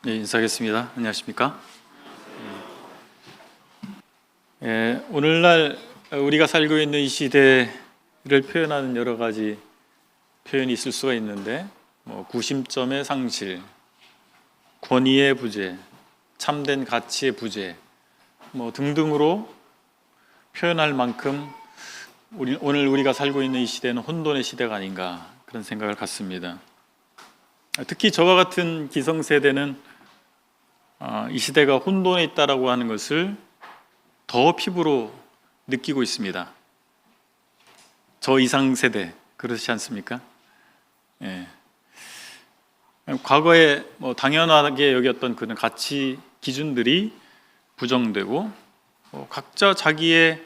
네, 인사하겠습니다. 안녕하십니까? 오늘날 우리가 살고 있는 이 시대를 표현하는 여러 가지 표현이 있을 수가 있는데, 구심점의 상실, 권위의 부재, 참된 가치의 부재, 등등으로 표현할 만큼 오늘 우리가 살고 있는 이 시대는 혼돈의 시대가 아닌가, 그런 생각을 갖습니다. 특히 저와 같은 기성세대는 이 시대가 혼돈에 있다라고 하는 것을 더 피부로 느끼고 있습니다. 저 이상 세대 그렇지 않습니까? 예. 과거에 당연하게 여겼던 그런 가치 기준들이 부정되고 각자 자기의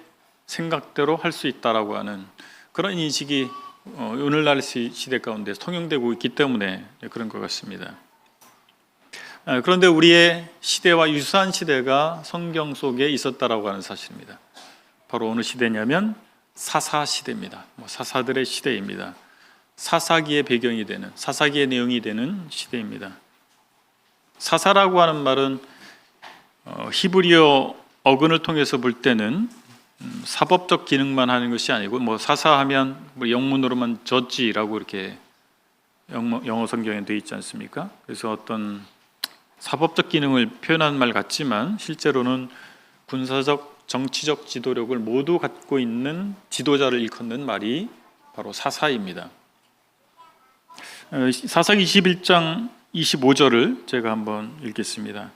생각대로 할 수 있다라고 하는 그런 인식이 오늘날 시대 가운데 통용되고 있기 때문에 그런 것 같습니다. 그런데 우리의 시대와 유사한 시대가 성경 속에 있었다라고 하는 사실입니다. 바로 어느 시대냐면 사사 시대입니다. 사사들의 시대입니다. 사사기의 배경이 되는, 사사기의 내용이 되는 시대입니다. 사사라고 하는 말은 히브리어 어근을 통해서 볼 때는 사법적 기능만 하는 것이 아니고 사사하면 영문으로만 저지라고 이렇게 영어 성경에 되어 있지 않습니까? 그래서 어떤 사법적 기능을 표현한 말 같지만 실제로는 군사적, 정치적 지도력을 모두 갖고 있는 지도자를 일컫는 말이 바로 사사입니다. 사사기 21장 25절을 제가 한번 읽겠습니다.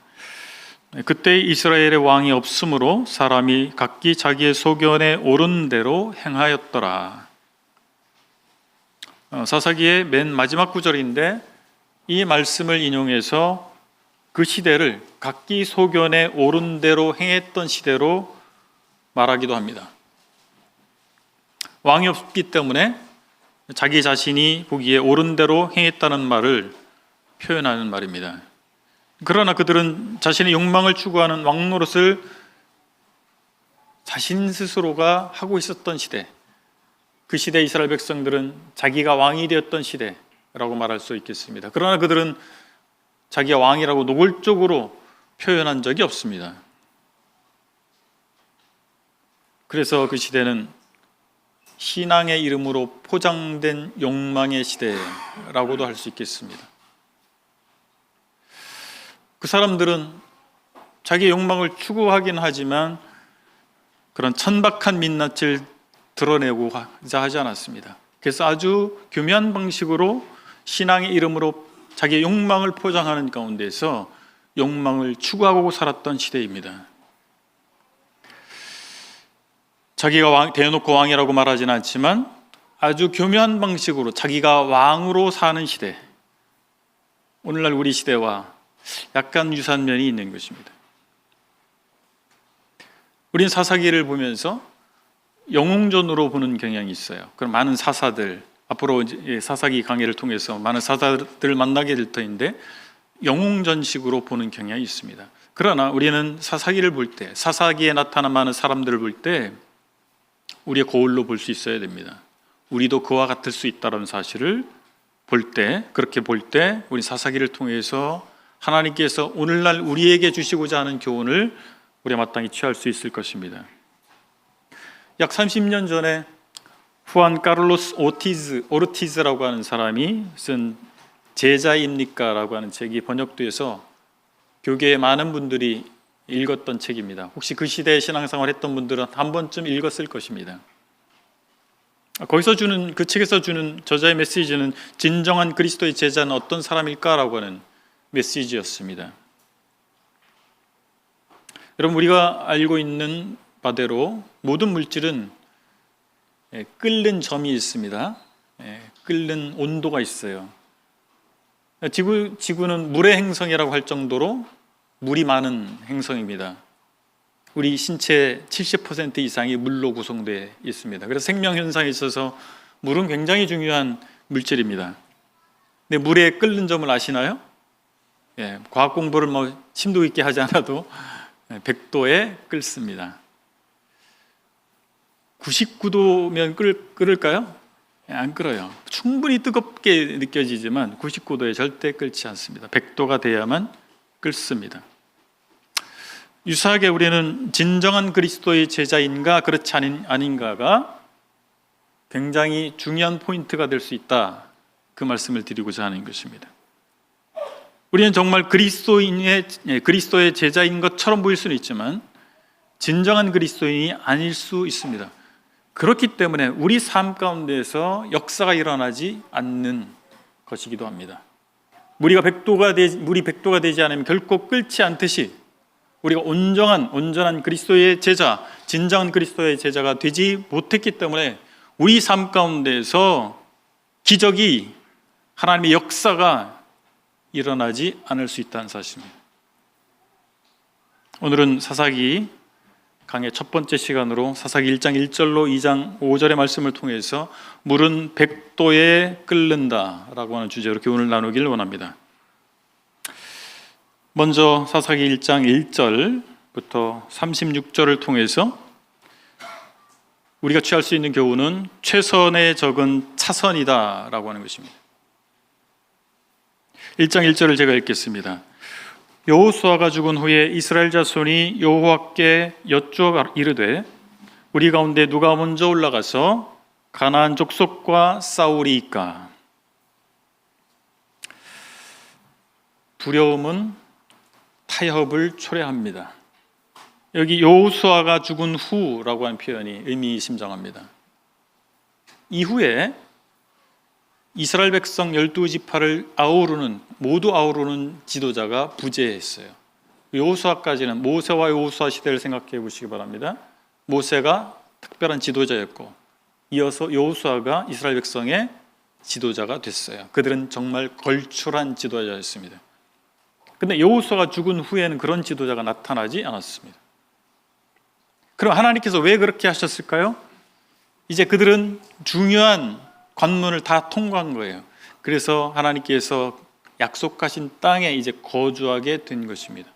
그때 이스라엘의 왕이 없으므로 사람이 각기 자기의 소견에 옳은 대로 행하였더라. 사사기의 맨 마지막 구절인데 이 말씀을 인용해서 그 시대를 각기 소견에 옳은 대로 행했던 시대로 말하기도 합니다. 왕이 없기 때문에 자기 자신이 보기에 옳은 대로 행했다는 말을 표현하는 말입니다. 그러나 그들은 자신의 욕망을 추구하는 왕 노릇을 자신 스스로가 하고 있었던 시대, 그 시대 이스라엘 백성들은 자기가 왕이 되었던 시대라고 말할 수 있겠습니다. 그러나 그들은 자기가 왕이라고 노골적으로 표현한 적이 없습니다. 그래서 그 시대는 신앙의 이름으로 포장된 욕망의 시대라고도 할 수 있겠습니다. 그 사람들은 자기의 욕망을 추구하긴 하지만 그런 천박한 민낯을 드러내고자 하지 않았습니다. 그래서 아주 교묘한 방식으로 신앙의 이름으로 자기의 욕망을 포장하는 가운데서 욕망을 추구하고 살았던 시대입니다. 자기가 대놓고 왕이라고 말하지는 않지만 아주 교묘한 방식으로 자기가 왕으로 사는 시대, 오늘날 우리 시대와 약간 유사한 면이 있는 것입니다. 우리는 사사기를 보면서 영웅전으로 보는 경향이 있어요. 그럼 많은 사사들, 앞으로 사사기 강의를 통해서 많은 사사들을 만나게 될 터인데 영웅전식으로 보는 경향이 있습니다. 그러나 우리는 사사기를 볼 때, 사사기에 나타난 많은 사람들을 볼 때 우리의 거울로 볼 수 있어야 됩니다. 우리도 그와 같을 수 있다는 사실을 볼 때, 그렇게 볼 때 우리 사사기를 통해서 하나님께서 오늘날 우리에게 주시고자 하는 교훈을 우리가 마땅히 취할 수 있을 것입니다. 약 30년 전에 후안 카를로스 오르티즈라고 하는 사람이 쓴 제자입니까? 라고 하는 책이 번역돼서 교계에 많은 분들이 읽었던 책입니다. 혹시 그 시대에 신앙생활 했던 분들은 한 번쯤 읽었을 것입니다. 거기서 그 책에서 주는 저자의 메시지는 진정한 그리스도의 제자는 어떤 사람일까라고 하는 메시지였습니다. 여러분, 우리가 알고 있는 바대로 모든 물질은 끓는 점이 있습니다. 끓는 온도가 있어요. 지구는 물의 행성이라고 할 정도로 물이 많은 행성입니다. 우리 신체 70% 이상이 물로 구성되어 있습니다. 그래서 생명 현상에 있어서 물은 굉장히 중요한 물질입니다. 근데 물의 끓는 점을 아시나요? 과학 공부를 심도 있게 하지 않아도 100도에 끓습니다. 99도면 끓을까요? 안 끓어요. 충분히 뜨겁게 느껴지지만 99도에 절대 끓지 않습니다. 100도가 돼야만 끌습니다. 유사하게 우리는 진정한 그리스도의 제자인가 그렇지 아닌가가 굉장히 중요한 포인트가 될 수 있다, 그 말씀을 드리고자 하는 것입니다. 우리는 정말 그리스도의 제자인 것처럼 보일 수는 있지만 진정한 그리스도인이 아닐 수 있습니다. 그렇기 때문에 우리 삶 가운데에서 역사가 일어나지 않는 것이기도 합니다. 물이 백도가 되지 않으면 결코 끓지 않듯이 우리가 온전한 그리스도의 제자, 진정한 그리스도의 제자가 되지 못했기 때문에 우리 삶 가운데에서 기적이, 하나님의 역사가 일어나지 않을 수 있다는 사실입니다. 오늘은 사사기 강의 첫 번째 시간으로 사사기 1장 1절로 2장 5절의 말씀을 통해서 물은 100도에 끓는다 라고 하는 주제로 교훈을 나누기를 원합니다. 먼저 사사기 1장 1절부터 36절을 통해서 우리가 취할 수 있는 교훈은 최선에 적은 차선이다 라고 하는 것입니다. 1장 1절을 제가 읽겠습니다. 여호수아가 죽은 후에 이스라엘 자손이 여호와께 여쭈어 이르되 우리 가운데 누가 먼저 올라가서 가나안 족속과 싸우리이까. 두려움은 타협을 초래합니다. 여기 여호수아가 죽은 후라고 하는 표현이 의미심장합니다. 이후에 이스라엘 백성 12지파를 모두 아우르는 지도자가 부재했어요. 여호수아까지는 모세와 여호수아 시대를 생각해 보시기 바랍니다. 모세가 특별한 지도자였고 이어서 여호수아가 이스라엘 백성의 지도자가 됐어요. 그들은 정말 걸출한 지도자였습니다. 그런데 여호수아가 죽은 후에는 그런 지도자가 나타나지 않았습니다. 그럼 하나님께서 왜 그렇게 하셨을까요? 이제 그들은 중요한 관문을 다 통과한 거예요. 그래서 하나님께서 약속하신 땅에 이제 거주하게 된 것입니다.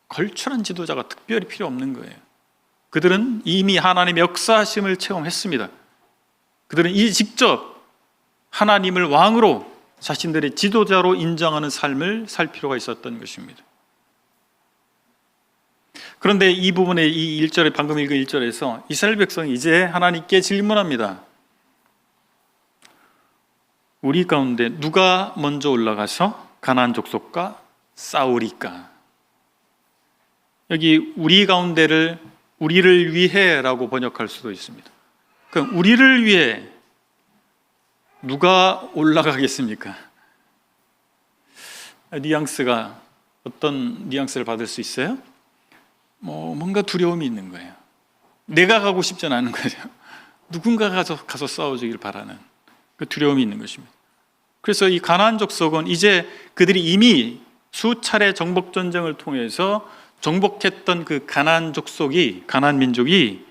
걸출한 지도자가 특별히 필요 없는 거예요. 그들은 이미 하나님의 역사하심을 체험했습니다. 그들은 직접 하나님을 왕으로 자신들의 지도자로 인정하는 삶을 살 필요가 있었던 것입니다. 그런데 이 부분의 이 1절에 방금 읽은 1절에서 이스라엘 백성이 이제 하나님께 질문합니다. 우리 가운데 누가 먼저 올라가서 가나안 족속과 싸우리까? 여기 우리 가운데를 우리를 위해라고 번역할 수도 있습니다. 그럼 우리를 위해 누가 올라가겠습니까? 뉘앙스가 어떤 뉘앙스를 받을 수 있어요? 뭔가 두려움이 있는 거예요. 내가 가고 싶지 않은 거죠. 누군가가 가서 싸워주길 바라는 그 두려움이 있는 것입니다. 그래서 이 가나안 족속은 이제 그들이 이미 수차례 정복 전쟁을 통해서 정복했던 그 가나안 민족이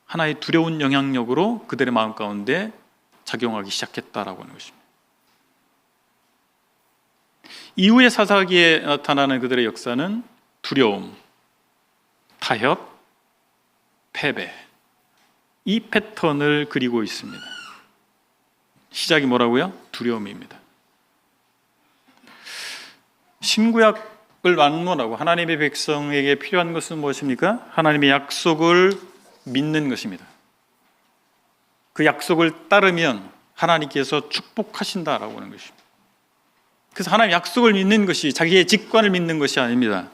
하나의 두려운 영향력으로 그들의 마음 가운데 작용하기 시작했다라고 하는 것입니다. 이후의 사사기에 나타나는 그들의 역사는 두려움, 타협, 패배, 이 패턴을 그리고 있습니다. 시작이 뭐라고요? 두려움입니다. 신구약을 막론하고 하나님의 백성에게 필요한 것은 무엇입니까? 하나님의 약속을 믿는 것입니다. 그 약속을 따르면 하나님께서 축복하신다라고 하는 것입니다. 그래서 하나님의 약속을 믿는 것이 자기의 직관을 믿는 것이 아닙니다.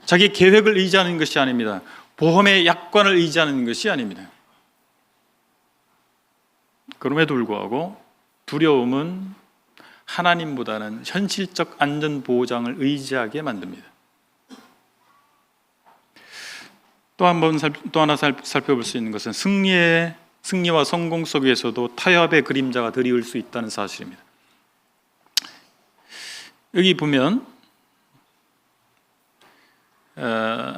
자기의 계획을 의지하는 것이 아닙니다. 보험의 약관을 의지하는 것이 아닙니다. 그럼에도 불구하고 두려움은 하나님보다는 현실적 안전보장을 의지하게 만듭니다. 또 하나 살펴볼 수 있는 것은 승리와 성공 속에서도 타협의 그림자가 드리울 수 있다는 사실입니다. 여기 보면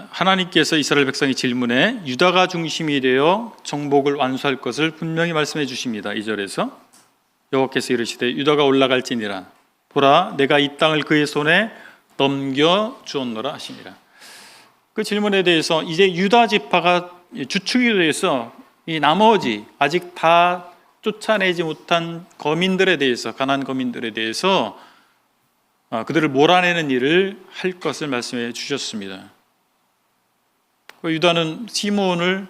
하나님께서 이스라엘 백성의 질문에 유다가 중심이 되어 정복을 완수할 것을 분명히 말씀해 주십니다. 2절에서 여호와께서 이르시되 유다가 올라갈지니라 보라 내가 이 땅을 그의 손에 넘겨 주었노라 하시니라. 그 질문에 대해서 이제 유다 지파가 주축이 돼서 이 나머지 아직 다 쫓아내지 못한 거민들에 대해서 가나안 거민들에 대해서 그들을 몰아내는 일을 할 것을 말씀해 주셨습니다. 유다는 시몬을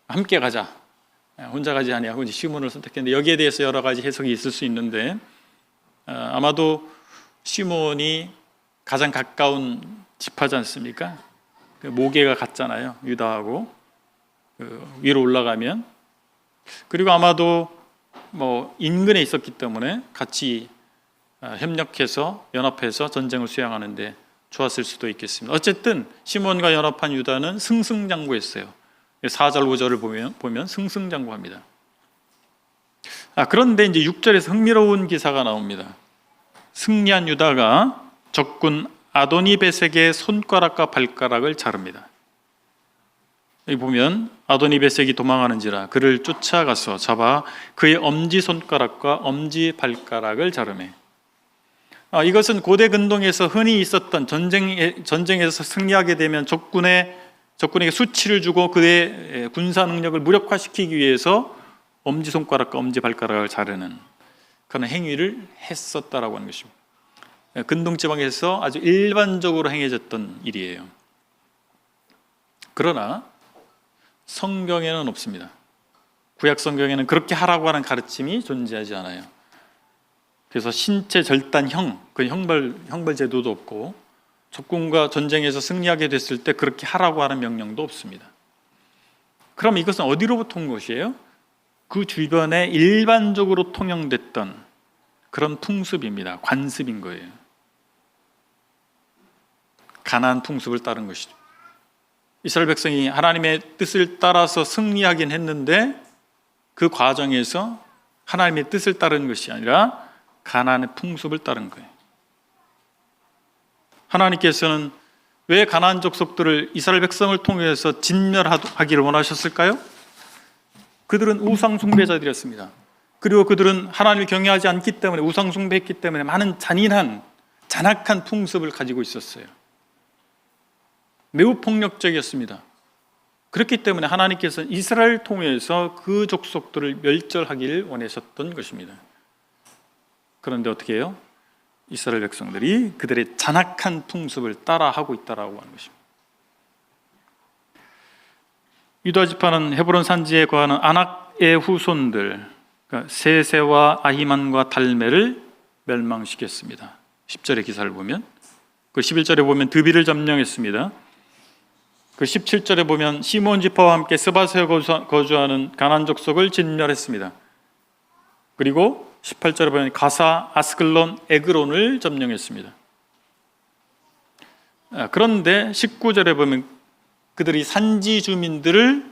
함께 가자, 혼자 가지 아니하고 시몬을 선택했는데, 여기에 대해서 여러 가지 해석이 있을 수 있는데, 아마도 시몬이 가장 가까운 지파지 않습니까? 모계가 같잖아요, 유다하고. 위로 올라가면. 그리고 아마도 인근에 있었기 때문에 같이 협력해서 연합해서 전쟁을 수행하는데 좋았을 수도 있겠습니다. 어쨌든 시몬과 연합한 유다는 승승장구했어요. 4절 5절을 보면 승승장구합니다. 그런데 이제 6절에서 흥미로운 기사가 나옵니다. 승리한 유다가 적군 아도니베섹의 손가락과 발가락을 자릅니다. 여기 보면 아도니베섹이 도망하는지라 그를 쫓아가서 잡아 그의 엄지손가락과 엄지발가락을 자르매. 이것은 고대 근동에서 흔히 있었던 전쟁에서 승리하게 되면 적군에게 수치를 주고 그의 군사 능력을 무력화시키기 위해서 엄지손가락과 엄지발가락을 자르는 그런 행위를 했었다라고 하는 것입니다. 근동지방에서 아주 일반적으로 행해졌던 일이에요. 그러나 성경에는 없습니다. 구약 성경에는 그렇게 하라고 하는 가르침이 존재하지 않아요. 그래서 신체 절단형, 그 형벌 제도도 없고, 적군과 전쟁에서 승리하게 됐을 때 그렇게 하라고 하는 명령도 없습니다. 그럼 이것은 어디로부터 온 것이에요? 그 주변에 일반적으로 통용됐던 그런 풍습입니다. 관습인 거예요. 가나안 풍습을 따른 것이죠. 이스라엘 백성이 하나님의 뜻을 따라서 승리하긴 했는데 그 과정에서 하나님의 뜻을 따르는 것이 아니라 가나안의 풍습을 따른 거예요. 하나님께서는 왜 가나안 족속들을 이스라엘 백성을 통해서 진멸하기를 원하셨을까요? 그들은 우상 숭배자들이었습니다. 그리고 그들은 하나님을 경외하지 않기 때문에, 우상 숭배했기 때문에 많은 잔악한 풍습을 가지고 있었어요. 매우 폭력적이었습니다. 그렇기 때문에 하나님께서는 이스라엘을 통해서 그 족속들을 멸절하기를 원하셨던 것입니다. 그런데 어떻게 해요? 이스라엘 백성들이 그들의 잔악한 풍습을 따라하고 있다라고 하는 것입니다. 유다 지파는 헤브론 산지에 거하는 아낙의 후손들, 그러니까 세세와 아히만과 달메를 멸망시켰습니다. 10절의 기사를 보면, 그 11절에 보면 드비를 점령했습니다. 그 17절에 보면 시몬 지파와 함께 스밧에 거주하는 가나안 족속을 진멸했습니다. 그리고 18절에 보면 가사, 아스클론, 에그론을 점령했습니다. 그런데 19절에 보면 그들이 산지 주민들을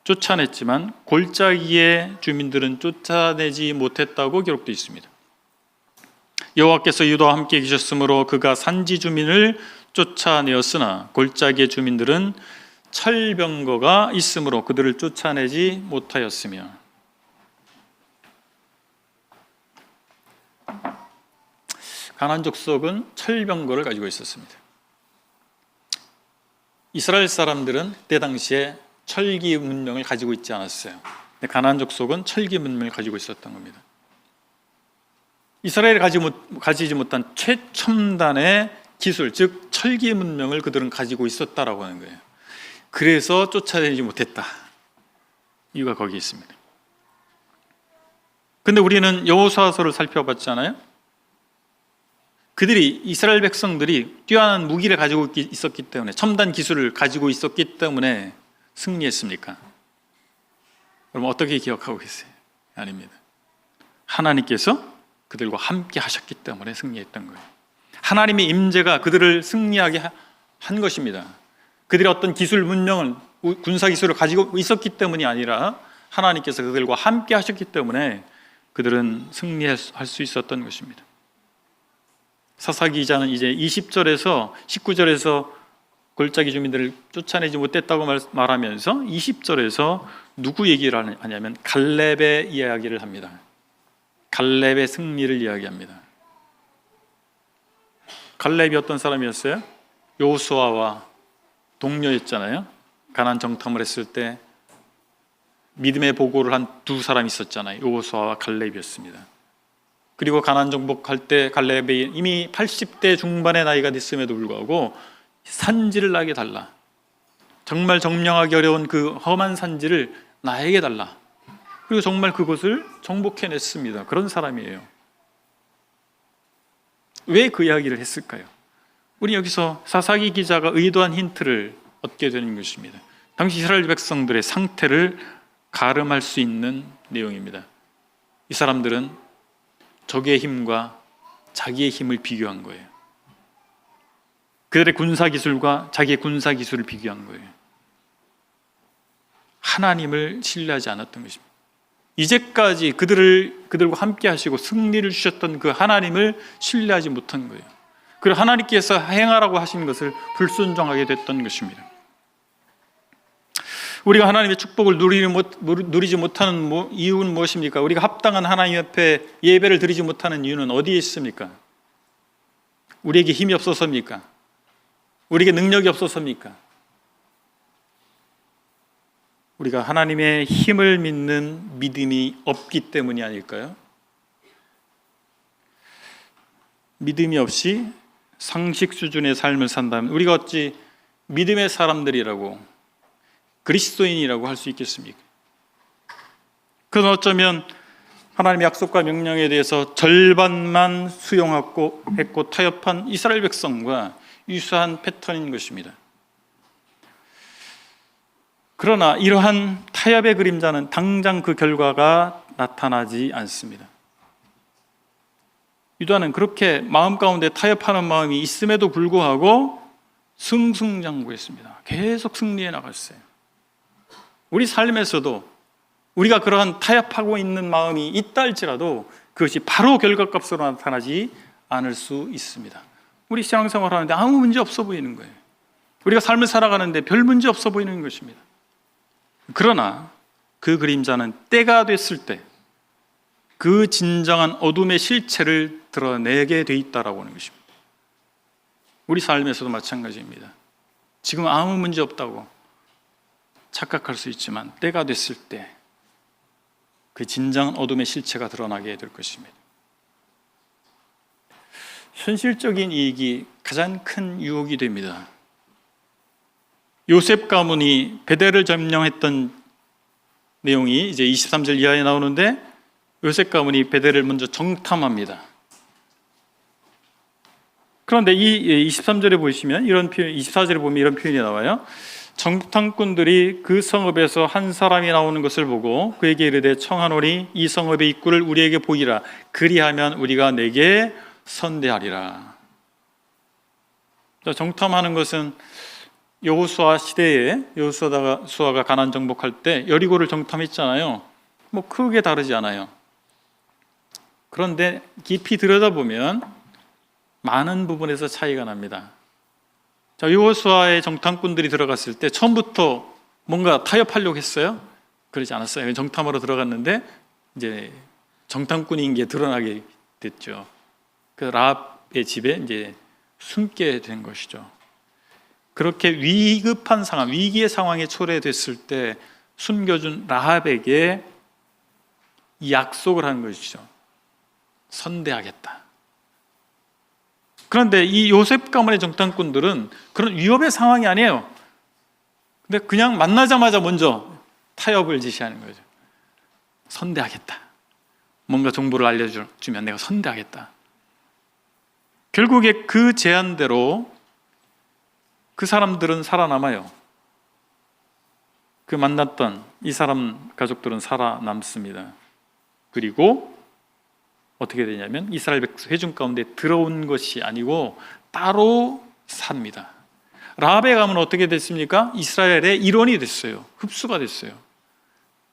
쫓아냈지만 골짜기의 주민들은 쫓아내지 못했다고 기록되어 있습니다. 여호와께서 유다와 함께 계셨으므로 그가 산지 주민을 쫓아내었으나 골짜기의 주민들은 철병거가 있으므로 그들을 쫓아내지 못하였으며. 가나안 족속은 철병거를 가지고 있었습니다. 이스라엘 사람들은 그때 당시에 철기 문명을 가지고 있지 않았어요. 가나안 족속은 철기 문명을 가지고 있었던 겁니다. 이스라엘이 가지지 못한 최첨단의 기술, 즉 철기 문명을 그들은 가지고 있었다라고 하는 거예요. 그래서 쫓아내지 못했다. 이유가 거기 있습니다. 근데 우리는 여호수아서를 살펴봤잖아요. 그들이, 이스라엘 백성들이 뛰어난 무기를 가지고 있었기 때문에, 첨단 기술을 가지고 있었기 때문에 승리했습니까? 그럼 어떻게 기억하고 계세요? 아닙니다. 하나님께서 그들과 함께 하셨기 때문에 승리했던 거예요. 하나님의 임재가 그들을 승리하게 한 것입니다. 그들이 어떤 기술 문명을, 군사 기술을 가지고 있었기 때문이 아니라 하나님께서 그들과 함께 하셨기 때문에 그들은 승리할 수 있었던 것입니다. 사사기 기자는 이제 20절에서 19절에서 골짜기 주민들을 쫓아내지 못했다고 말하면서 20절에서 누구 얘기를 하냐면 갈렙의 이야기를 합니다. 갈렙의 승리를 이야기합니다. 갈렙이 어떤 사람이었어요? 여호수아와 동료였잖아요. 가나안 정탐을 했을 때 믿음의 보고를 한 두 사람이 있었잖아요. 여호수아와 갈렙이었습니다. 그리고 가나안 정복할 때 갈렙이 이미 80대 중반의 나이가 됐음에도 불구하고 산지를 나에게 달라. 정말 점령하기 어려운 그 험한 산지를 나에게 달라. 그리고 정말 그곳을 정복해냈습니다. 그런 사람이에요. 왜 그 이야기를 했을까요? 우리 여기서 사사기 기자가 의도한 힌트를 얻게 되는 것입니다. 당시 이스라엘 백성들의 상태를 가름할 수 있는 내용입니다. 이 사람들은 적의 힘과 자기의 힘을 비교한 거예요. 그들의 군사 기술과 자기의 군사 기술을 비교한 거예요. 하나님을 신뢰하지 않았던 것입니다. 이제까지 그들과 함께 하시고 승리를 주셨던 그 하나님을 신뢰하지 못한 거예요. 그리고 하나님께서 행하라고 하신 것을 불순종하게 됐던 것입니다. 우리가 하나님의 축복을 누리지 못하는 이유는 무엇입니까? 우리가 합당한 하나님 앞에 예배를 드리지 못하는 이유는 어디에 있습니까? 우리에게 힘이 없어서입니까? 우리에게 능력이 없어서입니까? 우리가 하나님의 힘을 믿는 믿음이 없기 때문이 아닐까요? 믿음이 없이 상식 수준의 삶을 산다면 우리가 어찌 믿음의 사람들이라고, 그리스도인이라고 할 수 있겠습니까? 그건 어쩌면 하나님의 약속과 명령에 대해서 절반만 수용하고 했고 타협한 이스라엘 백성과 유사한 패턴인 것입니다. 그러나 이러한 타협의 그림자는 당장 그 결과가 나타나지 않습니다. 유다는 그렇게 마음 가운데 타협하는 마음이 있음에도 불구하고 승승장구했습니다. 계속 승리해 나갔어요. 우리 삶에서도 우리가 그러한 타협하고 있는 마음이 있다 할지라도 그것이 바로 결과값으로 나타나지 않을 수 있습니다. 우리 신앙생활 하는데 아무 문제 없어 보이는 거예요. 우리가 삶을 살아가는데 별 문제 없어 보이는 것입니다. 그러나 그 그림자는 때가 됐을 때 그 진정한 어둠의 실체를 드러내게 돼 있다라고 하는 것입니다. 우리 삶에서도 마찬가지입니다. 지금 아무 문제 없다고 착각할 수 있지만 때가 됐을 때 그 진정한 어둠의 실체가 드러나게 될 것입니다. 현실적인 이익이 가장 큰 유혹이 됩니다. 요셉 가문이 베델을 점령했던 내용이 이제 23절 이하에 나오는데 요셉 가문이 베델을 먼저 정탐합니다. 그런데 이 23절에 보시면 이런 표현, 24절에 보면 이런 표현이 나와요. 정탐꾼들이 그 성읍에서 한 사람이 나오는 것을 보고 그에게 이르되 청하노니 이 성읍의 입구를 우리에게 보이라. 그리하면 우리가 내게 선대하리라. 정탐하는 것은 여호수아 시대에 여호수아가 가나안 정복할 때 여리고를 정탐했잖아요. 뭐 크게 다르지 않아요. 그런데 깊이 들여다보면 많은 부분에서 차이가 납니다. 자, 여호수아의 정탐꾼들이 들어갔을 때 처음부터 뭔가 타협하려고 했어요? 그러지 않았어요. 정탐하러 들어갔는데 이제 정탐꾼인 게 드러나게 됐죠. 그 라합의 집에 이제 숨게 된 것이죠. 그렇게 위급한 상황, 위기의 상황에 초래됐을 때 숨겨준 라합에게 약속을 한 것이죠. 선대하겠다. 그런데 이 요셉 가문의 정탐꾼들은 그런 위협의 상황이 아니에요. 근데 그냥 만나자마자 먼저 타협을 지시하는 거죠. 선대하겠다. 뭔가 정보를 알려주면 내가 선대하겠다. 결국에 그 제안대로 그 사람들은 살아남아요. 그 만났던 이 사람 가족들은 살아남습니다. 그리고 어떻게 되냐면 이스라엘 회중 가운데 들어온 것이 아니고 따로 삽니다. 라합의 가문은 어떻게 됐습니까? 이스라엘의 일원이 됐어요. 흡수가 됐어요.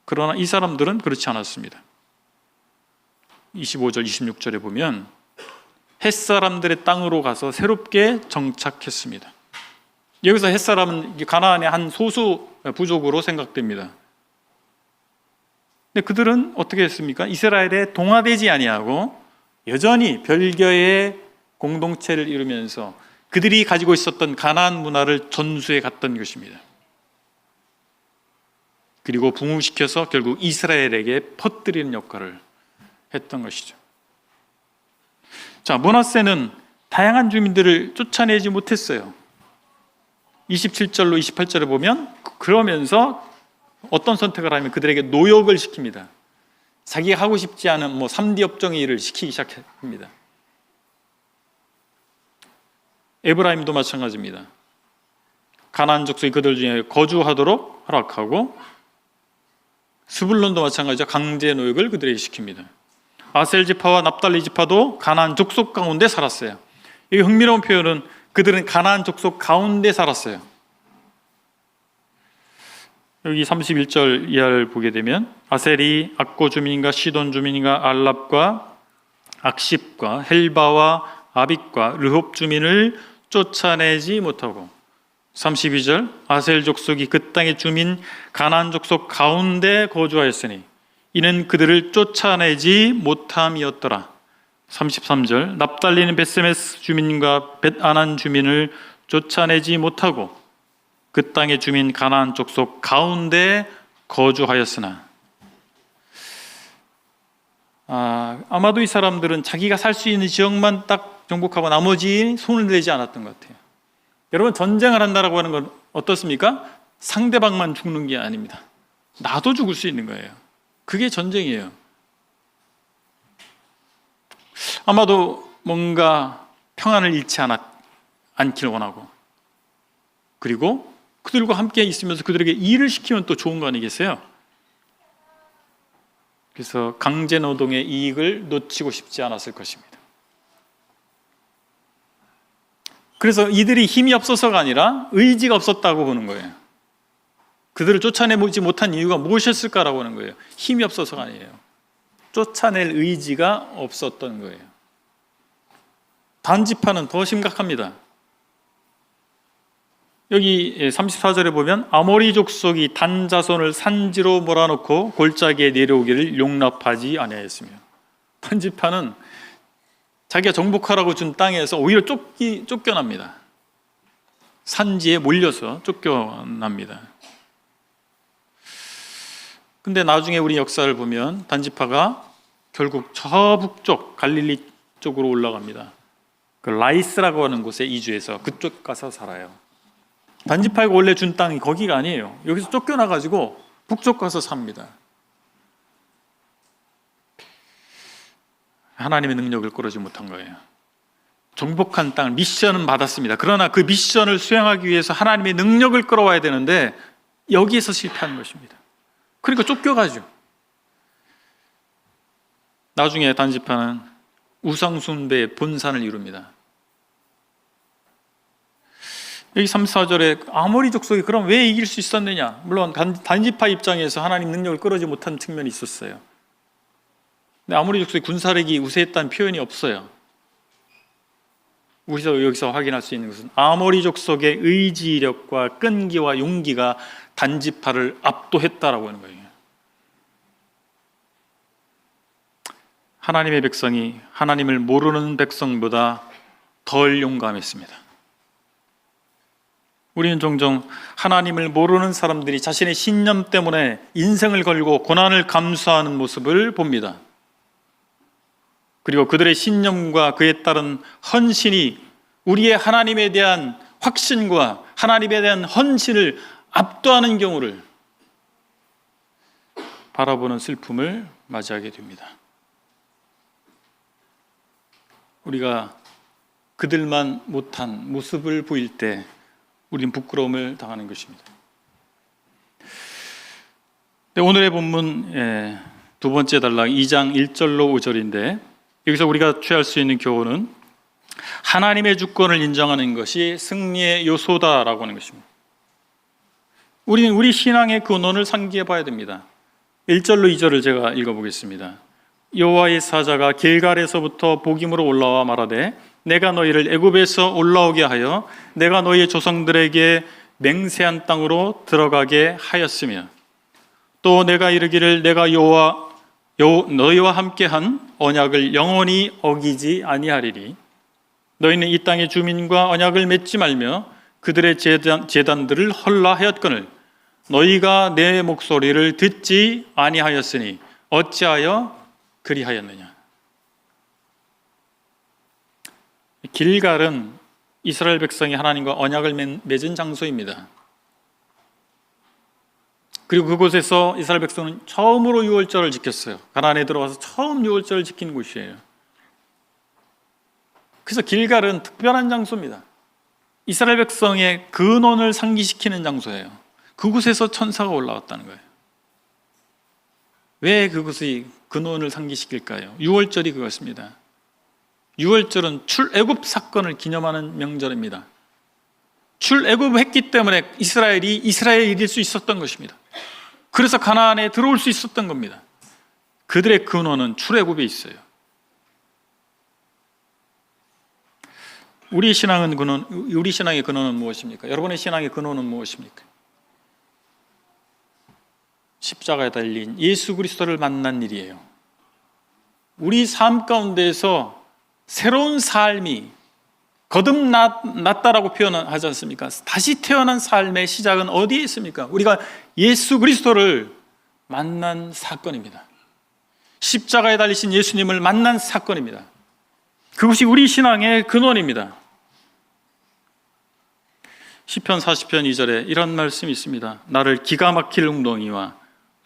그러나 이 사람들은 그렇지 않았습니다. 25절, 26절에 보면 햇사람들의 땅으로 가서 새롭게 정착했습니다. 여기서 햇사람은 가나안의 한 소수 부족으로 생각됩니다. 근데 그들은 어떻게 했습니까? 이스라엘에 동화되지 아니하고 여전히 별개의 공동체를 이루면서 그들이 가지고 있었던 가나안 문화를 전수해 갔던 것입니다. 그리고 붕흥시켜서 결국 이스라엘에게 퍼뜨리는 역할을 했던 것이죠. 자, 므낫세는 다양한 주민들을 쫓아내지 못했어요. 27절로 28절에 보면 그러면서 어떤 선택을 하면 그들에게 노역을 시킵니다. 자기가 하고 싶지 않은 3D 업종의 일을 시키기 시작합니다. 에브라임도 마찬가지입니다. 가나안 족속이 그들 중에 거주하도록 허락하고, 스불론도 마찬가지죠. 강제 노역을 그들에게 시킵니다. 아셀 지파와 납달리 지파도 가나안 족속 가운데 살았어요. 이 흥미로운 표현은 그들은 가나안 족속 가운데 살았어요. 여기 31절 이하를 보게 되면 아셀이 악고 주민과 시돈 주민과 알랍과 악십과 헬바와 아빅과 르홉 주민을 쫓아내지 못하고, 32절 아셀 족속이 그 땅의 주민 가나안 족속 가운데 거주하였으니 이는 그들을 쫓아내지 못함이었더라. 33절 납달리는 벳세메스 주민과 벳아난 주민을 쫓아내지 못하고 그 땅의 주민 가나안 족속 가운데 거주하였으나, 아마도 이 사람들은 자기가 살 수 있는 지역만 딱 정복하고 나머지 손을 내지 않았던 것 같아요. 여러분, 전쟁을 한다라고 하는 건 어떻습니까? 상대방만 죽는 게 아닙니다. 나도 죽을 수 있는 거예요. 그게 전쟁이에요. 아마도 뭔가 평안을 잃지 않길 원하고, 그리고 그들과 함께 있으면서 그들에게 일을 시키면 또 좋은 거 아니겠어요? 그래서 강제 노동의 이익을 놓치고 싶지 않았을 것입니다. 그래서 이들이 힘이 없어서가 아니라 의지가 없었다고 보는 거예요. 그들을 쫓아내지 못한 이유가 무엇이었을까라고 하는 거예요. 힘이 없어서가 아니에요. 쫓아낼 의지가 없었던 거예요. 단지파는 더 심각합니다. 여기 34절에 보면 아모리 족속이 단 자손을 산지로 몰아넣고 골짜기에 내려오기를 용납하지 아니하였으며, 단지파는 자기가 정복하라고 준 땅에서 오히려 쫓겨납니다. 산지에 몰려서 쫓겨납니다. 근데 나중에 우리 역사를 보면 단지파가 결국 저 북쪽 갈릴리 쪽으로 올라갑니다. 그 라이스라고 하는 곳에 이주해서 그쪽 가서 살아요. 단지파가 원래 준 땅이 거기가 아니에요. 여기서 쫓겨나가지고 북쪽 가서 삽니다. 하나님의 능력을 끌어지 못한 거예요. 정복한 땅을 미션은 받았습니다. 그러나 그 미션을 수행하기 위해서 하나님의 능력을 끌어와야 되는데 여기에서 실패한 것입니다. 그러니까 쫓겨가죠. 나중에 단지파는 우상숭배의 본산을 이룹니다. 여기 3, 4절에 아모리 족속이 그럼 왜 이길 수 있었느냐? 물론 단지파 입장에서 하나님 능력을 끌어지 못한 측면이 있었어요. 근데 아모리 족속의 군사력이 우세했다는 표현이 없어요. 우리가 여기서 확인할 수 있는 것은 아모리 족속의 의지력과 끈기와 용기가 단지파를 압도했다라고 하는 거예요. 하나님의 백성이 하나님을 모르는 백성보다 덜 용감했습니다. 우리는 종종 하나님을 모르는 사람들이 자신의 신념 때문에 인생을 걸고 고난을 감수하는 모습을 봅니다. 그리고 그들의 신념과 그에 따른 헌신이 우리의 하나님에 대한 확신과 하나님에 대한 헌신을 압도하는 경우를 바라보는 슬픔을 맞이하게 됩니다. 우리가 그들만 못한 모습을 보일 때 우리는 부끄러움을 당하는 것입니다. 오늘의 본문 두 번째 단락 2장 1절로 5절인데, 여기서 우리가 취할 수 있는 교훈은 하나님의 주권을 인정하는 것이 승리의 요소다라고 하는 것입니다. 우리는 우리 신앙의 근원을 상기해 봐야 됩니다. 1절로 2절을 제가 읽어보겠습니다. 여호와의 사자가 길갈에서부터 복임으로 올라와 말하되 내가 너희를 애굽에서 올라오게 하여 내가 너희의 조상들에게 맹세한 땅으로 들어가게 하였으며, 또 내가 이르기를 내가 너희와 함께한 언약을 영원히 어기지 아니하리니 너희는 이 땅의 주민과 언약을 맺지 말며 그들의 제단들을 헐라하였거늘 너희가 내 목소리를 듣지 아니하였으니 어찌하여 그리하였느냐. 길갈은 이스라엘 백성이 하나님과 언약을 맺은 장소입니다. 그리고 그곳에서 이스라엘 백성은 처음으로 유월절을 지켰어요. 가나안에 들어와서 처음 유월절을 지킨 곳이에요. 그래서 길갈은 특별한 장소입니다. 이스라엘 백성의 근원을 상기시키는 장소예요. 그곳에서 천사가 올라왔다는 거예요. 왜 그것이 근원을 상기시킬까요? 유월절이 그것입니다. 유월절은 출애굽 사건을 기념하는 명절입니다. 출애굽했기 때문에 이스라엘이 이스라엘일 수 있었던 것입니다. 그래서 가나안에 들어올 수 있었던 겁니다. 그들의 근원은 출애굽에 있어요. 우리 신앙의 근원은 무엇입니까? 여러분의 신앙의 근원은 무엇입니까? 십자가에 달린 예수 그리스도를 만난 일이에요. 우리 삶 가운데에서 새로운 삶이 거듭났다라고 표현하지 않습니까? 다시 태어난 삶의 시작은 어디에 있습니까? 우리가 예수 그리스도를 만난 사건입니다. 십자가에 달리신 예수님을 만난 사건입니다. 그것이 우리 신앙의 근원입니다. 시편 40편 2절에 이런 말씀이 있습니다. 나를 기가 막힐 웅덩이와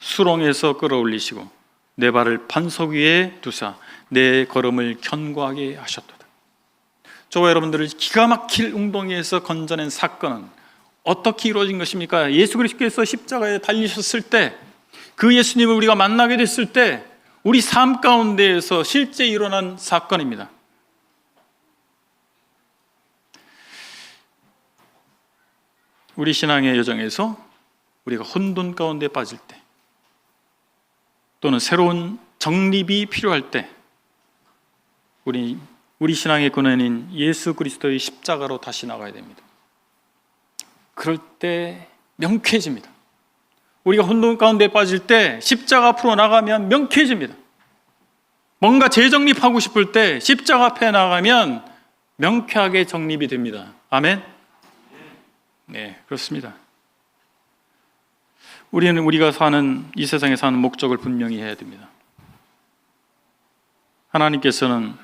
수렁에서 끌어올리시고 내 발을 반석 위에 두사 내 걸음을 견고하게 하셨도다. 저와 여러분들을 기가 막힐 웅덩이에서 건져낸 사건은 어떻게 이루어진 것입니까? 예수 그리스도께서 십자가에 달리셨을 때, 그 예수님을 우리가 만나게 됐을 때 우리 삶 가운데에서 실제 일어난 사건입니다. 우리 신앙의 여정에서 우리가 혼돈 가운데 빠질 때, 또는 새로운 정립이 필요할 때, 우리 신앙의 근원인 예수 그리스도의 십자가로 다시 나가야 됩니다. 그럴 때 명쾌해집니다. 우리가 혼돈 가운데 빠질 때 십자가 앞으로 나가면 명쾌해집니다. 뭔가 재정립하고 싶을 때 십자가 앞에 나가면 명쾌하게 정립이 됩니다. 아멘? 네, 그렇습니다. 우리는 우리가 사는 이 세상에 사는 목적을 분명히 해야 됩니다. 하나님께서는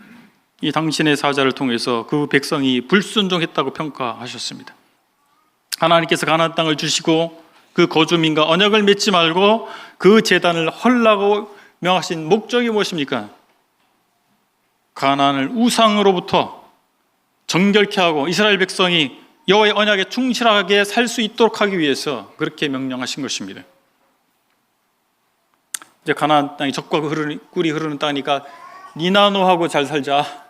이 당신의 사자를 통해서 그 백성이 불순종했다고 평가하셨습니다. 하나님께서 가나안 땅을 주시고 그 거주민과 언약을 맺지 말고 그 제단을 헐라고 명하신 목적이 무엇입니까? 가나안을 우상으로부터 정결케 하고 이스라엘 백성이 여호와의 언약에 충실하게 살 수 있도록 하기 위해서 그렇게 명령하신 것입니다. 이제 가나안 땅이 젖과 꿀이 흐르는 땅이니까 니나 노하고 잘 살자,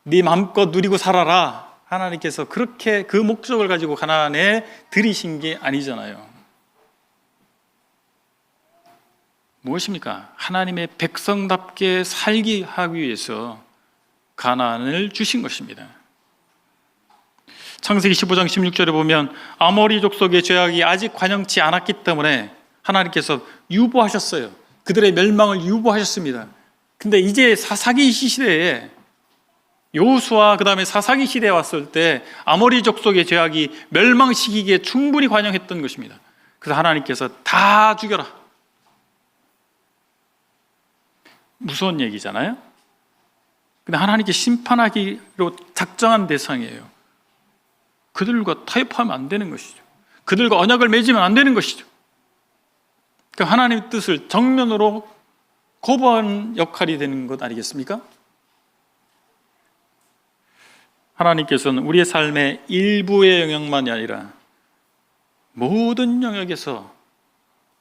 네 마음껏 누리고 살아라. 하나님께서 그렇게 그 목적을 가지고 가나안에 들이신 게 아니잖아요. 무엇입니까? 하나님의 백성답게 살기 하기 위해서 가나안을 주신 것입니다. 창세기 15장 16절에 보면 아모리 족속의 죄악이 아직 관영치 않았기 때문에 하나님께서 유보하셨어요. 그들의 멸망을 유보하셨습니다. 근데 이제 사사기 시대에 여호수아 그 다음에 사사기 시대에 왔을 때 아모리 족속의 죄악이 멸망시키기에 충분히 관영했던 것입니다. 그래서 하나님께서 다 죽여라. 무서운 얘기잖아요. 근데 하나님께 심판하기로 작정한 대상이에요. 그들과 타협하면 안 되는 것이죠. 그들과 언약을 맺으면 안 되는 것이죠. 그러니까 하나님의 뜻을 정면으로 거부하는 역할이 되는 것 아니겠습니까? 하나님께서는 우리의 삶의 일부의 영역만이 아니라 모든 영역에서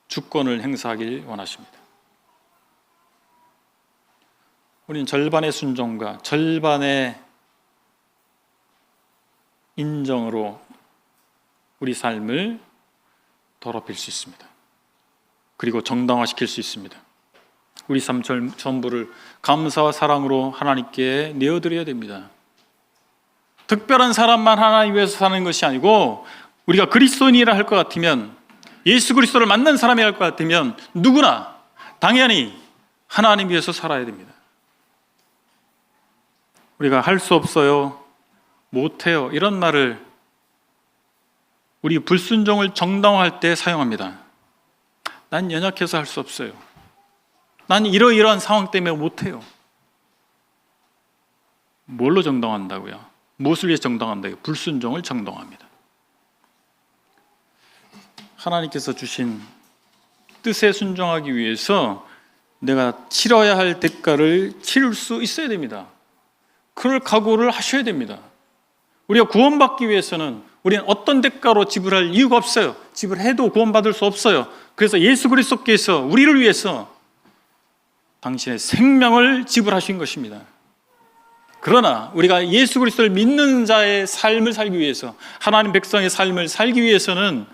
주권을 행사하길 원하십니다. 우리는 절반의 순종과 절반의 인정으로 우리 삶을 더럽힐 수 있습니다. 그리고 정당화시킬 수 있습니다. 우리 삶 전부를 감사와 사랑으로 하나님께 내어드려야 됩니다. 특별한 사람만 하나님 위해서 사는 것이 아니고, 우리가 그리스도인이라 할 것 같으면, 예수 그리스도를 만난 사람이 할 것 같으면 누구나 당연히 하나님 위해서 살아야 됩니다. 우리가 할 수 없어요, 못해요, 이런 말을 우리 불순종을 정당화할 때 사용합니다. 난 연약해서 할 수 없어요. 난 이러이러한 상황 때문에 못해요. 뭘로 정당한다고요? 무엇을 위해 정당한다고요? 불순종을 정당합니다. 하나님께서 주신 뜻에 순종하기 위해서 내가 치러야 할 대가를 치를 수 있어야 됩니다. 그럴 각오를 하셔야 됩니다. 우리가 구원받기 위해서는 우리는 어떤 대가로 지불할 이유가 없어요. 지불해도 구원받을 수 없어요. 그래서 예수 그리스도께서 우리를 위해서 당신의 생명을 지불하신 것입니다. 그러나 우리가 예수 그리스도를 믿는 자의 삶을 살기 위해서, 하나님 백성의 삶을 살기 위해서는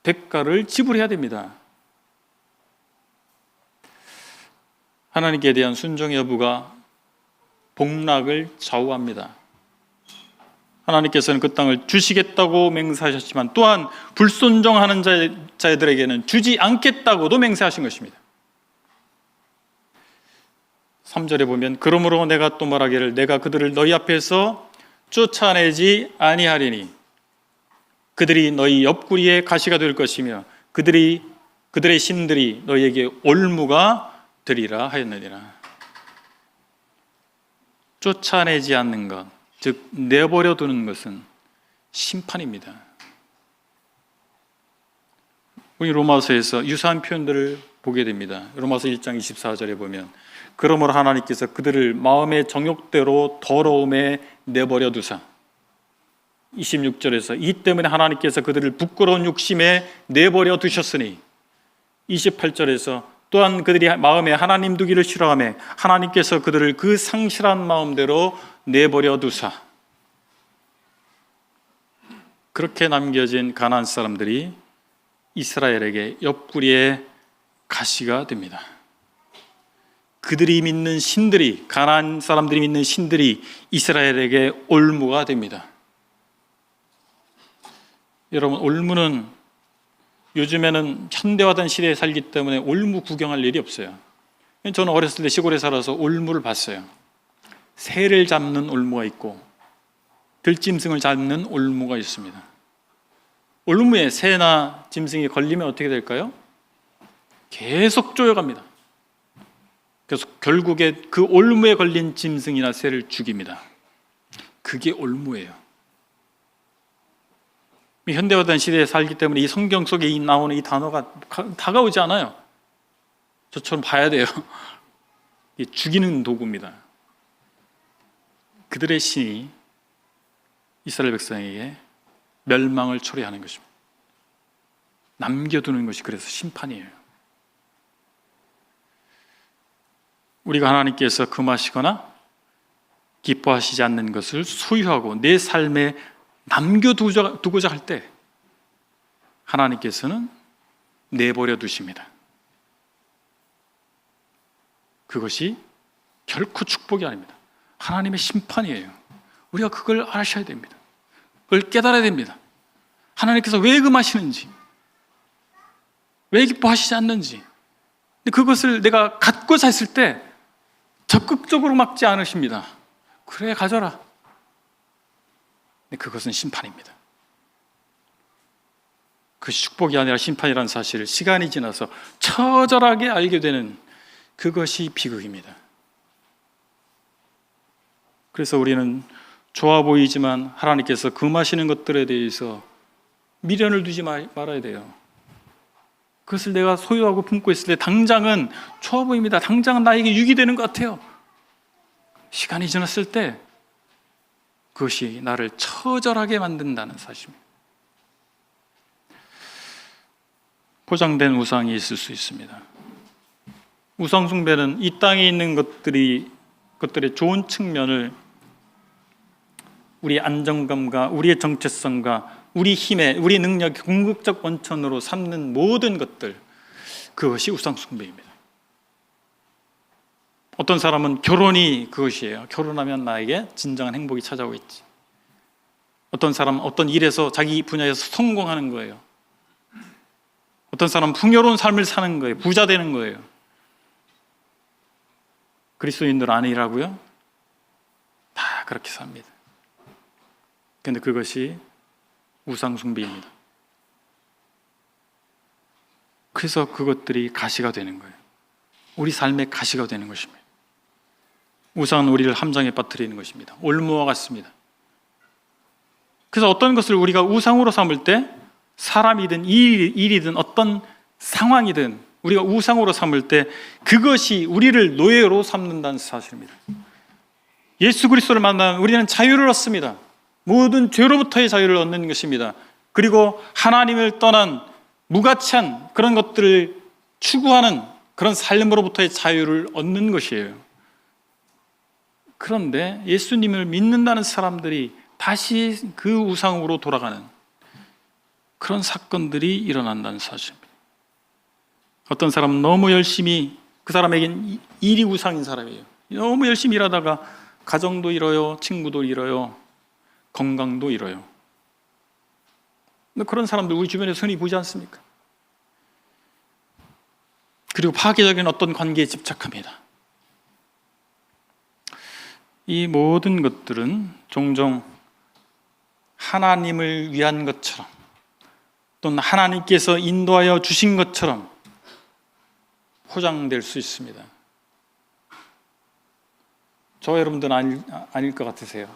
대가를 지불해야 됩니다. 하나님께 대한 순종 여부가 복락을 좌우합니다. 하나님께서는 그 땅을 주시겠다고 맹세하셨지만 또한 불순종하는 자들에게는 주지 않겠다고도 맹세하신 것입니다. 3절에 보면 그러므로 내가 또 말하기를 내가 그들을 너희 앞에서 쫓아내지 아니하리니 그들이 너희 옆구리에 가시가 될 것이며 그들의 신들이 너희에게 올무가 되리라 하였느니라. 쫓아내지 않는 것, 즉 내버려 두는 것은 심판입니다. 우리 로마서에서 유사한 표현들을 보게 됩니다. 로마서 1장 24절에 보면 그러므로 하나님께서 그들을 마음의 정욕대로 더러움에 내버려 두사, 26절에서 이 때문에 하나님께서 그들을 부끄러운 욕심에 내버려 두셨으니, 28절에서 또한 그들이 마음에 하나님 두기를 싫어하며 하나님께서 그들을 그 상실한 마음대로 내버려 두사, 그렇게 남겨진 가나안 사람들이 이스라엘에게 옆구리에 가시가 됩니다. 그들이 믿는 신들이, 가나안 사람들이 믿는 신들이 이스라엘에게 올무가 됩니다. 여러분, 올무는 요즘에는 현대화된 시대에 살기 때문에 올무 구경할 일이 없어요. 저는 어렸을 때 시골에 살아서 올무를 봤어요. 새를 잡는 올무가 있고 들짐승을 잡는 올무가 있습니다. 올무에 새나 짐승이 걸리면 어떻게 될까요? 계속 쪼여갑니다. 그래서 결국에 그 올무에 걸린 짐승이나 새를 죽입니다. 그게 올무예요. 현대화된 시대에 살기 때문에 이 성경 속에 나오는 이 단어가 다가오지 않아요. 저처럼 봐야 돼요. 죽이는 도구입니다. 그들의 신이 이스라엘 백성에게 멸망을 초래하는 것입니다. 남겨두는 것이 그래서 심판이에요. 우리가 하나님께서 금하시거나 기뻐하시지 않는 것을 소유하고 내 삶에 남겨두고자 할 때 하나님께서는 내버려 두십니다. 그것이 결코 축복이 아닙니다. 하나님의 심판이에요. 우리가 그걸 아셔야 됩니다. 그걸 깨달아야 됩니다. 하나님께서 왜 금하시는지, 왜 기뻐하시지 않는지, 근데 그것을 내가 갖고자 했을 때 적극적으로 막지 않으십니다. 그래, 가져라. 그것은 심판입니다. 그것이 축복이 아니라 심판이라는 사실을 시간이 지나서 처절하게 알게 되는 그것이 비극입니다. 그래서 우리는 좋아 보이지만 하나님께서 금하시는 것들에 대해서 미련을 두지 말아야 돼요. 그것을 내가 소유하고 품고 있을 때 당장은 좋아 보입니다. 당장은 나에게 유익이 되는 것 같아요. 시간이 지났을 때 그것이 나를 처절하게 만든다는 사실입니다. 포장된 우상이 있을 수 있습니다. 우상 숭배는 이 땅에 있는 것들의 좋은 측면을 우리의 안정감과 우리의 정체성과 우리 힘의, 우리 능력의 궁극적 원천으로 삼는 모든 것들, 그것이 우상 숭배입니다. 어떤 사람은 결혼이 그것이에요. 결혼하면 나에게 진정한 행복이 찾아오겠지. 어떤 사람은 어떤 일에서 자기 분야에서 성공하는 거예요. 어떤 사람은 풍요로운 삶을 사는 거예요. 부자 되는 거예요. 그리스도인들 아니라고요? 다 그렇게 삽니다. 그런데 그것이 우상 숭배입니다. 그래서 그것들이 가시가 되는 거예요. 우리 삶의 가시가 되는 것입니다. 우상은 우리를 함정에 빠뜨리는 것입니다. 올무와 같습니다. 그래서 어떤 것을 우리가 우상으로 삼을 때, 사람이든 일이든 어떤 상황이든 우리가 우상으로 삼을 때 그것이 우리를 노예로 삼는다는 사실입니다. 예수 그리스도를 만나면 우리는 자유를 얻습니다. 모든 죄로부터의 자유를 얻는 것입니다. 그리고 하나님을 떠난 무가치한 그런 것들을 추구하는 그런 삶으로부터의 자유를 얻는 것이에요. 그런데 예수님을 믿는다는 사람들이 다시 그 우상으로 돌아가는 그런 사건들이 일어난다는 사실입니다. 어떤 사람은 너무 열심히, 그 사람에겐 일이 우상인 사람이에요. 너무 열심히 일하다가 가정도 잃어요, 친구도 잃어요, 건강도 잃어요. 근데 그런 사람들 우리 주변에서 흔히 보지 않습니까? 그리고 파괴적인 어떤 관계에 집착합니다. 이 모든 것들은 종종 하나님을 위한 것처럼, 또는 하나님께서 인도하여 주신 것처럼 포장될 수 있습니다. 저와 여러분들은 아닐 것 같으세요?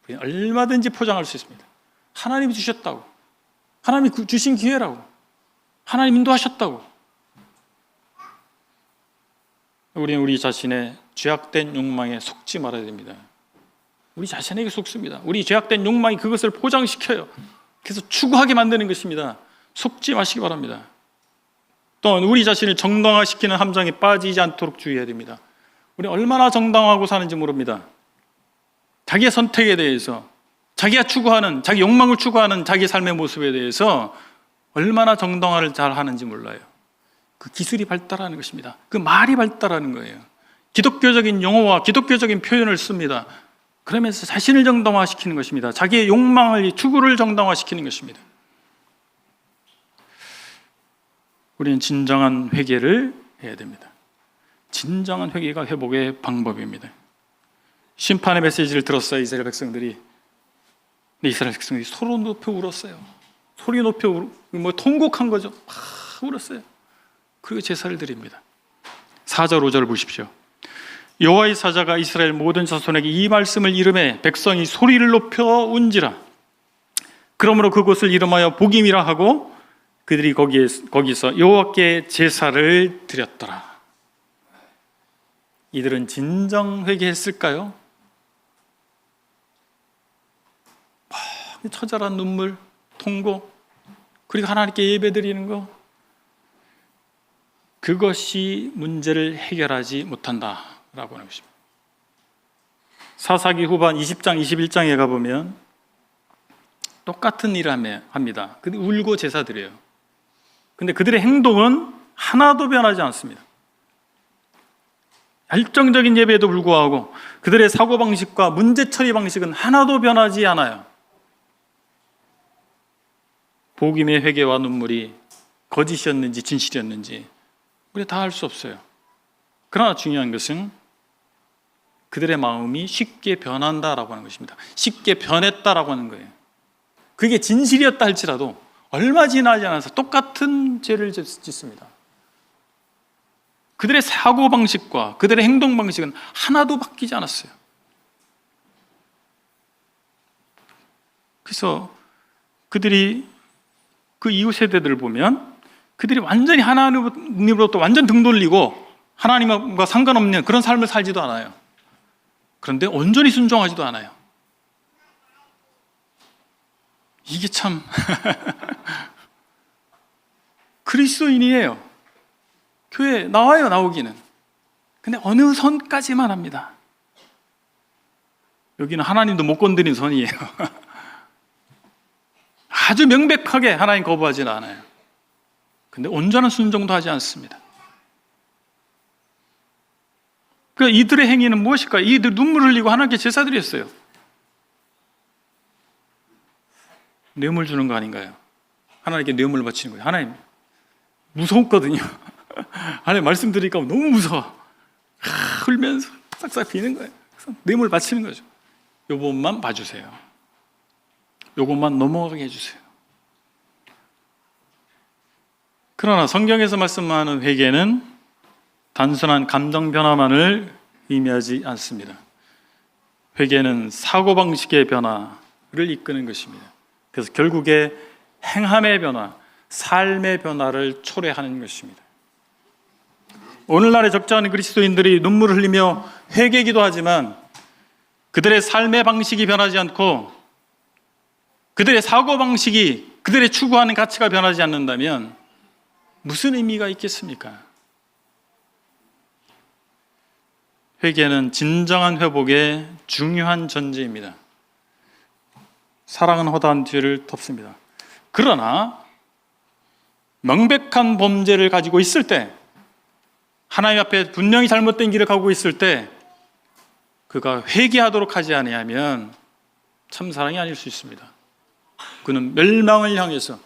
얼마든지 포장할 수 있습니다. 하나님이 주셨다고, 하나님이 주신 기회라고, 하나님 인도하셨다고. 우리는 우리 자신의 죄악된 욕망에 속지 말아야 됩니다. 우리 자신에게 속습니다. 우리 죄악된 욕망이 그것을 포장시켜요. 그래서 추구하게 만드는 것입니다. 속지 마시기 바랍니다. 또한 우리 자신을 정당화시키는 함정에 빠지지 않도록 주의해야 됩니다. 우리 얼마나 정당화하고 사는지 모릅니다. 자기의 선택에 대해서, 자기가 추구하는, 자기 욕망을 추구하는 자기의 삶의 모습에 대해서 얼마나 정당화를 잘 하는지 몰라요. 그 기술이 발달하는 것입니다. 그 말이 발달하는 거예요. 기독교적인 용어와 기독교적인 표현을 씁니다. 그러면서 자신을 정당화시키는 것입니다. 자기의 욕망을, 추구를 정당화시키는 것입니다. 우리는 진정한 회개를 해야 됩니다. 진정한 회개가 회복의 방법입니다. 심판의 메시지를 들었어요. 이스라엘 백성들이 소리 높여 울었어요. 소리 높여 통곡한 거죠. 막 울었어요. 그리고 제사를 드립니다. 4절 5절 보십시오. 여호와의 사자가 이스라엘 모든 자손에게 이 말씀을 이르매 백성이 소리를 높여 운지라. 그러므로 그곳을 이름하여 복임이라 하고 그들이 거기서 여호와께 제사를 드렸더라. 이들은 진정 회개했을까요? 처절한 눈물, 통고, 그리고 하나님께 예배드리는 거, 그것이 문제를 해결하지 못한다라고 하는 것입니다. 사사기 후반 20장 21장에 가보면 똑같은 일을 합니다. 울고 제사드려요. 근데 그들의 행동은 하나도 변하지 않습니다. 열정적인 예배에도 불구하고 그들의 사고방식과 문제 처리 방식은 하나도 변하지 않아요. 복임의 회개와 눈물이 거짓이었는지 진실이었는지 우리 다 알 수 없어요. 그러나 중요한 것은 그들의 마음이 쉽게 변한다라고 하는 것입니다. 쉽게 변했다라고 하는 거예요. 그게 진실이었다 할지라도 얼마 지나지 않아서 똑같은 죄를 짓습니다. 그들의 사고방식과 그들의 행동방식은 하나도 바뀌지 않았어요. 그래서 그들이 그 이후 세대들을 보면 그들이 완전히 하나님으로부터 완전 등 돌리고 하나님과 상관없는 그런 삶을 살지도 않아요. 그런데 온전히 순종하지도 않아요. 이게 참 그리스도인이에요. 교회에 나와요, 나오기는. 근데 어느 선까지만 합니다. 여기는 하나님도 못 건드린 선이에요. 아주 명백하게 하나님 거부하지는 않아요. 근데 온전한 순종도 하지 않습니다. 그러니까 이들의 행위는 무엇일까요? 이들 눈물 흘리고 하나님께 제사 드렸어요. 뇌물 주는 거 아닌가요? 하나님께 뇌물 바치는 거예요. 하나님 무서웠거든요. 하나님 말씀드리니까 너무 무서워. 울면서 싹싹 비는 거예요. 뇌물 바치는 거죠. 요것만 봐주세요. 요것만 넘어가게 해주세요. 그러나 성경에서 말씀하는 회개는 단순한 감정 변화만을 의미하지 않습니다. 회개는 사고방식의 변화를 이끄는 것입니다. 그래서 결국에 행함의 변화, 삶의 변화를 초래하는 것입니다. 오늘날의 적잖은 그리스도인들이 눈물을 흘리며 회개기도 하지만 그들의 삶의 방식이 변하지 않고 그들의 사고방식이, 그들의 추구하는 가치가 변하지 않는다면 무슨 의미가 있겠습니까? 회개는 진정한 회복의 중요한 전제입니다. 사랑은 허다한 죄를 덮습니다. 그러나 명백한 범죄를 가지고 있을 때, 하나님 앞에 분명히 잘못된 길을 가고 있을 때 그가 회개하도록 하지 아니하면 참 사랑이 아닐 수 있습니다. 그는 멸망을 향해서,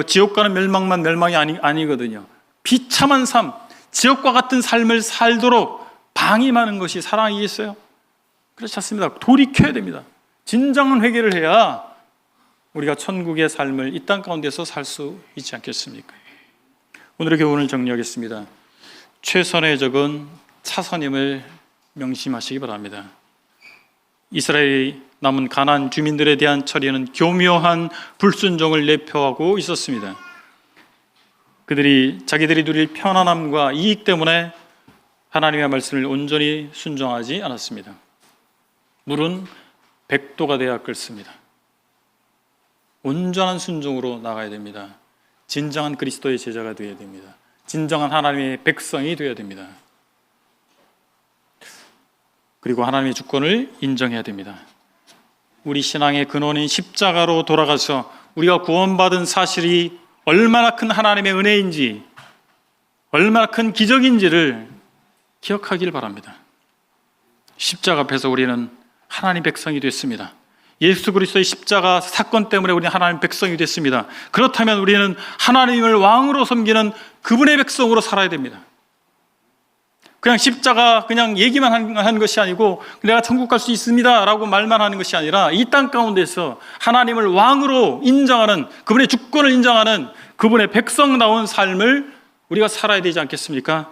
지옥 가는 멸망이 아니거든요. 비참한 삶, 지옥과 같은 삶을 살도록 방임하는 것이 사랑이겠어요? 그렇지 않습니다. 돌이켜야 됩니다. 진정한 회개를 해야 우리가 천국의 삶을 이 땅 가운데서 살 수 있지 않겠습니까? 오늘의 교훈을 정리하겠습니다. 최선의 적은 차선임을 명심하시기 바랍니다. 이스라엘이 남은 가나안 주민들에 대한 처리는 교묘한 불순종을 내표하고 있었습니다. 자기들이 누릴 편안함과 이익 때문에 하나님의 말씀을 온전히 순종하지 않았습니다. 물은 100도가 돼야 끓습니다. 온전한 순종으로 나가야 됩니다. 진정한 그리스도의 제자가 되어야 됩니다. 진정한 하나님의 백성이 되어야 됩니다. 그리고 하나님의 주권을 인정해야 됩니다. 우리 신앙의 근원인 십자가로 돌아가서 우리가 구원받은 사실이 얼마나 큰 하나님의 은혜인지, 얼마나 큰 기적인지를 기억하길 바랍니다. 십자가 앞에서 우리는 하나님 백성이 됐습니다. 예수 그리스도의 십자가 사건 때문에 우리는 하나님 백성이 됐습니다. 그렇다면 우리는 하나님을 왕으로 섬기는 그분의 백성으로 살아야 됩니다. 그냥 십자가 그냥 얘기만 한 것이 아니고 내가 천국 갈 수 있습니다 라고 말만 하는 것이 아니라 이 땅 가운데서 하나님을 왕으로 인정하는, 그분의 주권을 인정하는 그분의 백성다운 삶을 우리가 살아야 되지 않겠습니까?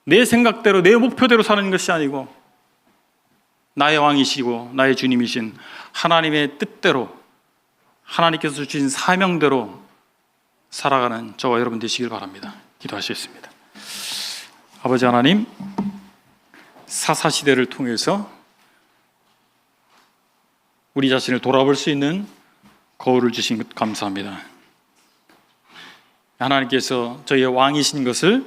내 생각대로, 내 목표대로 사는 것이 아니고 나의 왕이시고 나의 주님이신 하나님의 뜻대로, 하나님께서 주신 사명대로 살아가는 저와 여러분 되시길 바랍니다. 기도하시겠습니다. 아버지 하나님, 사사시대를 통해서 우리 자신을 돌아볼 수 있는 거울을 주신 것 감사합니다. 하나님께서 저희의 왕이신 것을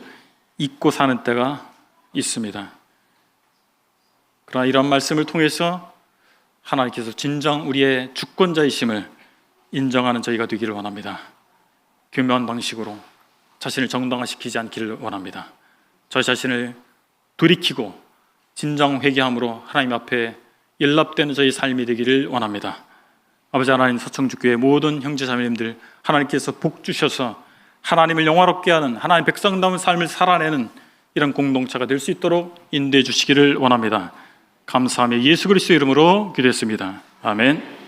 잊고 사는 때가 있습니다. 그러나 이런 말씀을 통해서 하나님께서 진정 우리의 주권자이심을 인정하는 저희가 되기를 원합니다. 교묘한 방식으로 자신을 정당화시키지 않기를 원합니다. 저 자신을 돌이키고 진정 회개함으로 하나님 앞에 연락되는 저희 삶이 되기를 원합니다. 아버지 하나님, 서청주교회 모든 형제자매님들 하나님께서 복 주셔서 하나님을 영화롭게 하는, 하나님 백성다운 삶을 살아내는 이런 공동체가 될 수 있도록 인도해 주시기를 원합니다. 감사하며 예수 그리스도의 이름으로 기도했습니다. 아멘.